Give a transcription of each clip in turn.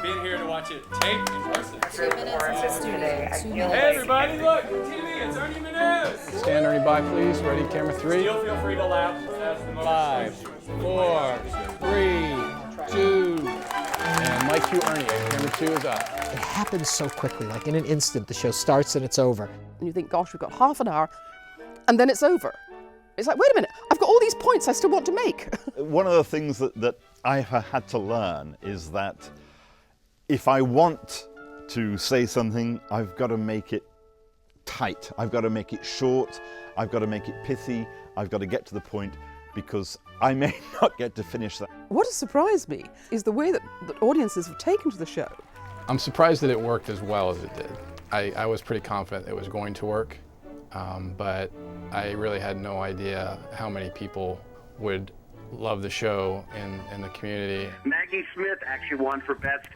being here to watch it taped in person. Hey everybody, look, TV, it's Ernie Minoz. Stand Ernie by, please. Ready, camera 3. Still feel free to laugh. That's the most 5, 4, 3, 2, and Mike Q. Ernie. Camera 2 is up. It happens so quickly, like in an instant, the show starts and it's over. And you think, gosh, we've got half an hour, and then it's over. It's like, wait a minute, I've got all these points I still want to make. One of the things that I have had to learn is that if I want to say something, I've got to make it tight. I've got to make it short. I've got to make it pithy. I've got to get to the point, because I may not get to finish that. What has surprised me is the way that audiences have taken to the show. I'm surprised that it worked as well as it did. I was pretty confident it was going to work, but I really had no idea how many people would love the show in the community. Maggie Smith actually won for Best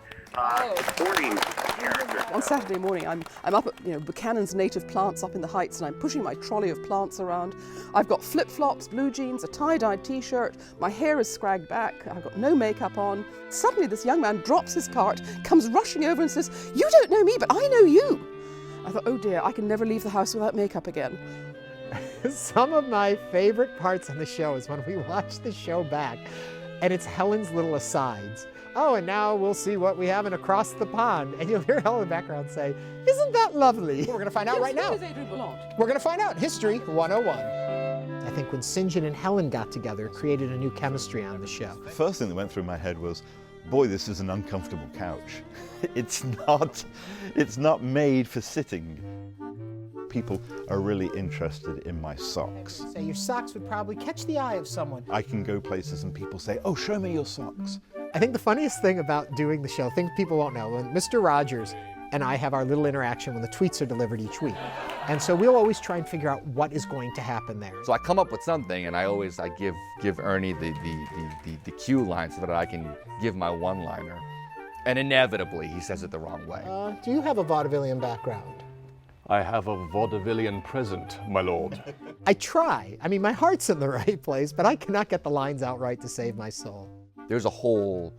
Supporting Character. On Saturday morning, I'm up at Buchanan's Native Plants up in the Heights, and I'm pushing my trolley of plants around. I've got flip-flops, blue jeans, a tie-dyed t-shirt, my hair is scragged back, I've got no makeup on. Suddenly this young man drops his cart, comes rushing over and says, "You don't know me, but I know you." I thought, oh dear, I can never leave the house without makeup again. Some of my favorite parts of the show is when we watch the show back, and it's Helen's little asides. Oh, and now we'll see what we have in Across the Pond. And you'll hear Helen in the background say, "Isn't that lovely?" We're going to find out right now. We're going to find out. History 101. I think when St. John and Helen got together, it created a new chemistry on the show. The first thing that went through my head was, boy, this is an uncomfortable couch. It's not made for sitting. People are really interested in my socks. Say your socks would probably catch the eye of someone. I can go places and people say, "Oh, show me your socks." I think the funniest thing about doing the show, things people won't know, when Mr. Rogers and I have our little interaction when the tweets are delivered each week. And so we'll always try and figure out what is going to happen there. So I come up with something, and I give Ernie the cue line so that I can give my one-liner. And inevitably, he says it the wrong way. Do you have a vaudevillian background? I have a vaudevillian present, my lord. I try. I mean, my heart's in the right place, but I cannot get the lines out right to save my soul. There's a whole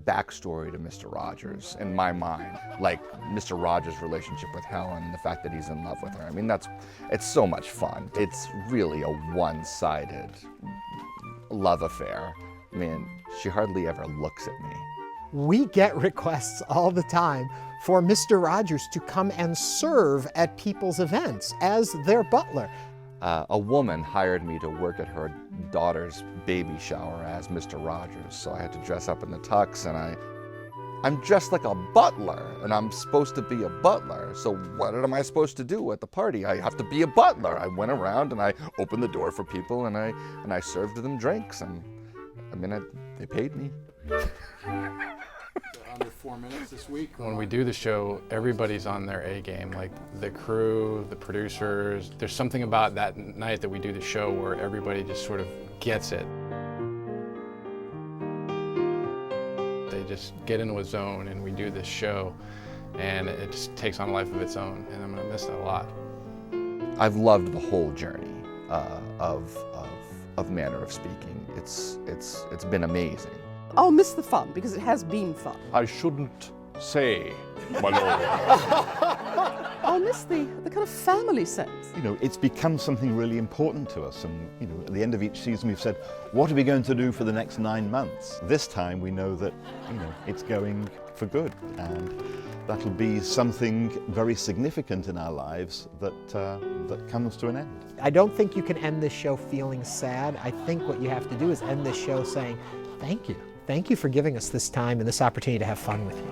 backstory to Mr. Rogers in my mind, like Mr. Rogers' relationship with Helen, the fact that he's in love with her. I mean, it's so much fun. It's really a one-sided love affair. I mean, she hardly ever looks at me. We get requests all the time for Mr. Rogers to come and serve at people's events as their butler. A woman hired me to work at her daughter's baby shower as Mr. Rogers, so I had to dress up in the tux, and I'm dressed like a butler, and I'm supposed to be a butler, so what am I supposed to do at the party? I have to be a butler. I went around and I opened the door for people, and I served them drinks, and I mean, they paid me. Under 4 minutes this week. When we do the show, everybody's on their A game, like the crew, the producers. There's something about that night that we do the show where everybody just sort of gets it. They just get into a zone, and we do this show, and it just takes on a life of its own, and I'm gonna miss that a lot. I've loved the whole journey of Manor of Speaking. It's been amazing. I'll miss the fun, because it has been fun. I shouldn't say, my lord. I'll miss the kind of family sense. You know, it's become something really important to us, and you know, at the end of each season we've said, what are we going to do for the next 9 months? This time we know that, you know, it's going for good, and that'll be something very significant in our lives that comes to an end. I don't think you can end this show feeling sad. I think what you have to do is end this show saying, thank you. Thank you for giving us this time and this opportunity to have fun with you.